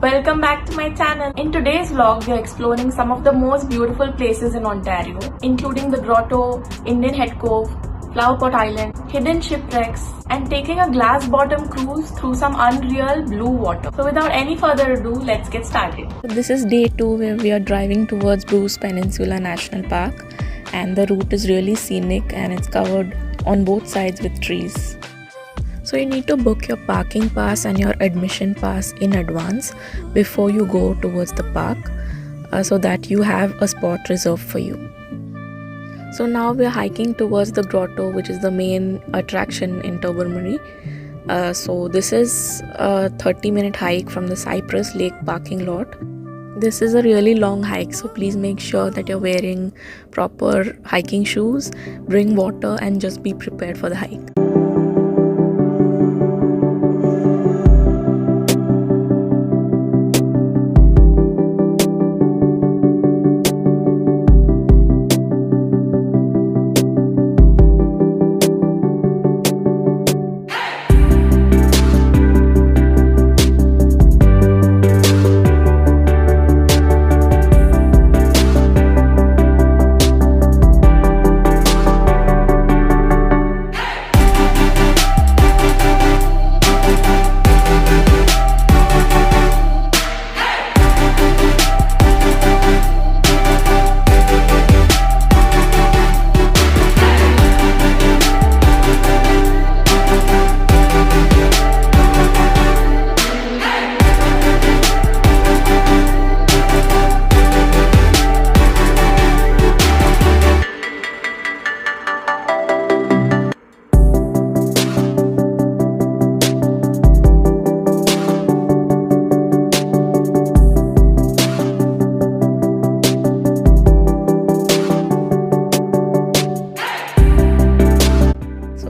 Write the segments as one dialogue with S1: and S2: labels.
S1: Welcome back to my channel. In today's vlog, we are exploring some of the most beautiful places in Ontario, including the Grotto, Indian Head Cove, Flowerpot Island, hidden shipwrecks, and taking a glass bottom cruise through some unreal blue water. So without any further ado, let's get started.
S2: This is day 2 where we are driving towards Bruce Peninsula National Park, and the route is really scenic and it's covered on both sides with trees. So you need to book your parking pass and your admission pass in advance before you go towards the park so that you have a spot reserved for you. So now we are hiking towards the Grotto, which is the main attraction in Tobermory. So this is a 30-minute hike from the Cypress Lake parking lot. This is a really long hike, so please make sure that you're wearing proper hiking shoes, bring water, and just be prepared for the hike.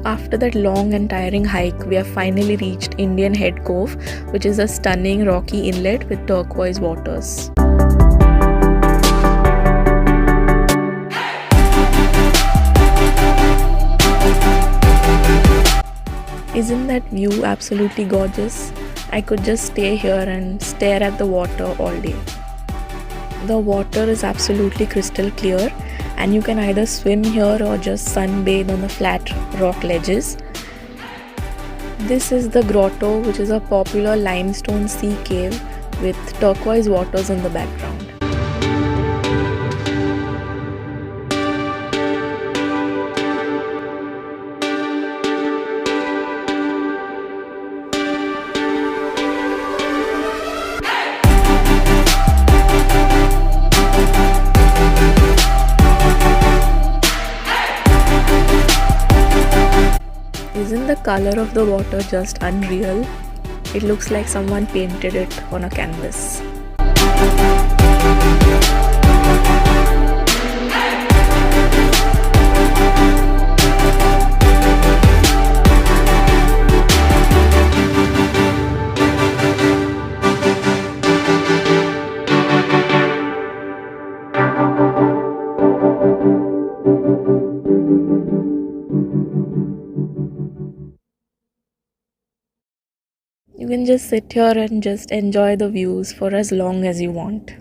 S2: After that long and tiring hike, we have finally reached Indian Head Cove, which is a stunning rocky inlet with turquoise waters. Isn't that view absolutely gorgeous? I could just stay here and stare at the water all day. The water is absolutely crystal clear, and you can either swim here or just sunbathe on the flat rock ledges. This is the Grotto, which is a popular limestone sea cave with turquoise waters in the background. Isn't the color of the water just unreal? It looks like someone painted it on a canvas. You can just sit here and just enjoy the views for as long as you want.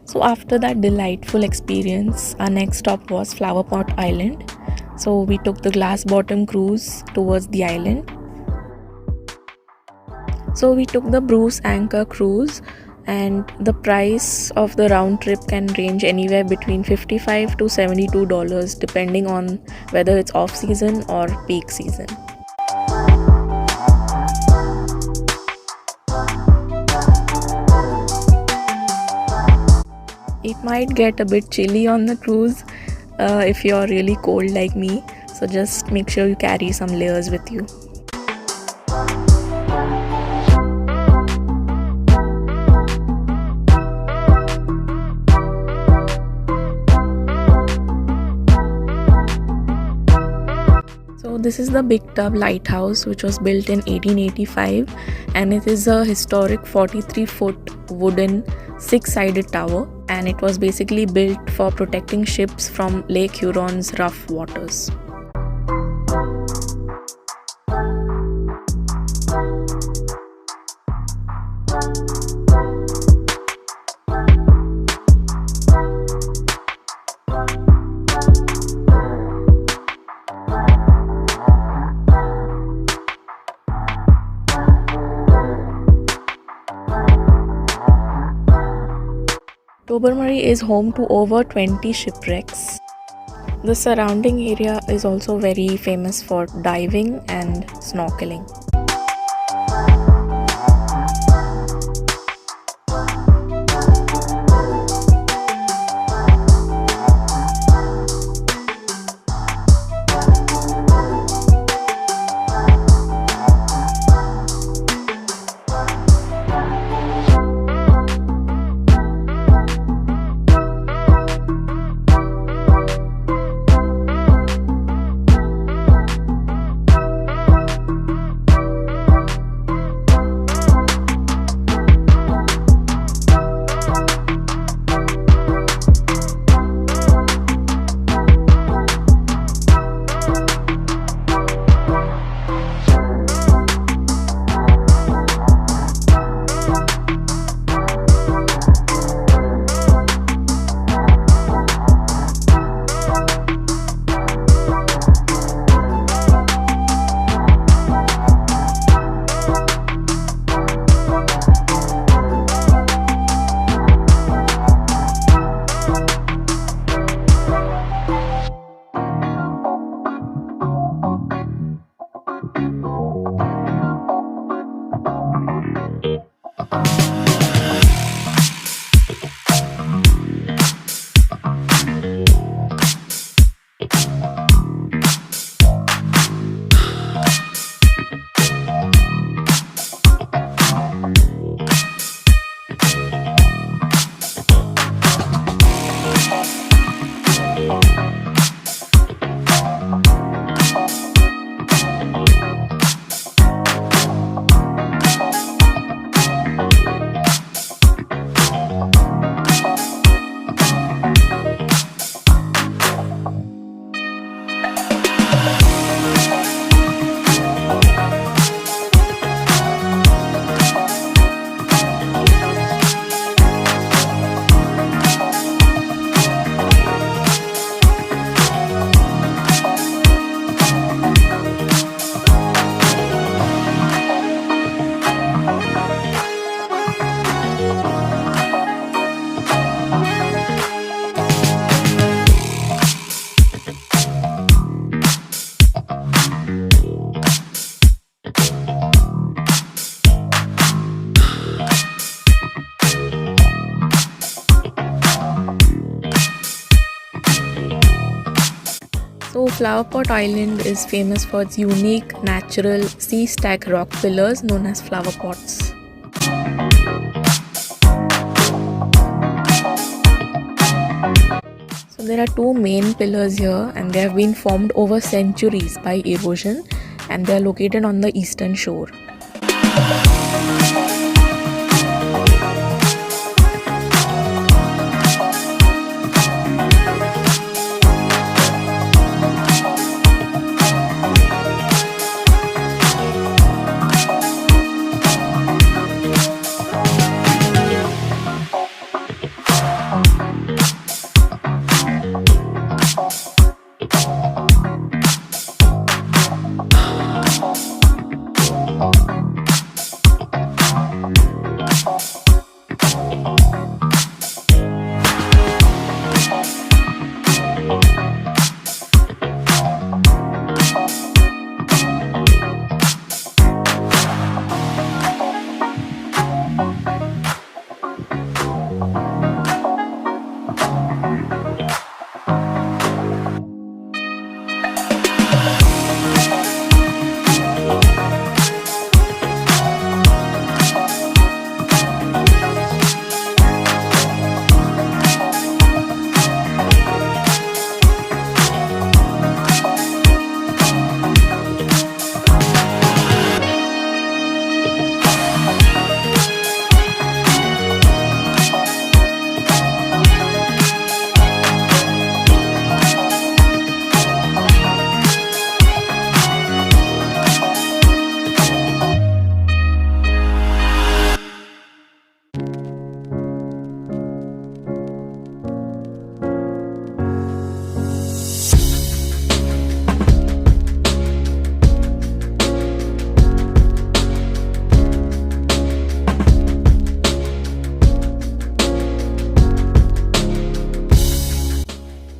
S2: So after that delightful experience, our next stop was Flowerpot Island. So we took the glass bottom cruise towards the island. So we took the Bruce Anchor cruise, and the price of the round trip can range anywhere between $55 to $72 depending on whether it's off season or peak season. It might get a bit chilly on the cruise if you're really cold like me, so just make sure you carry some layers with you. So this is the Big Tub Lighthouse, which was built in 1885, and it is a historic 43-foot wooden six-sided tower, and it was basically built for protecting ships from Lake Huron's rough waters. Tobermory is home to over 20 shipwrecks. The surrounding area is also very famous for diving and snorkeling. So Flowerpot Island is famous for its unique natural sea stack rock pillars known as flower pots. So there are two main pillars here, and they have been formed over centuries by erosion, and they are located on the eastern shore.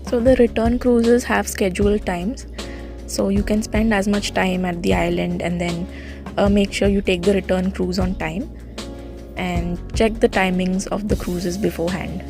S2: So the return cruises have scheduled times, so you can spend as much time at the island and then make sure you take the return cruise on time and check the timings of the cruises beforehand.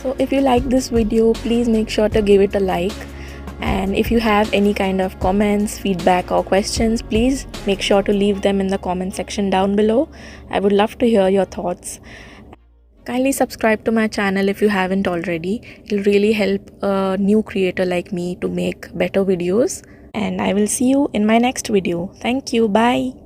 S2: So if you like this video, please make sure to give it a like, and if you have any kind of comments, feedback or questions, please make sure to leave them in the comment section down below. I would love to hear your thoughts. Kindly subscribe to my channel if you haven't already. It'll really help a new creator like me to make better videos, and I will see you in my next video. Thank you. Bye.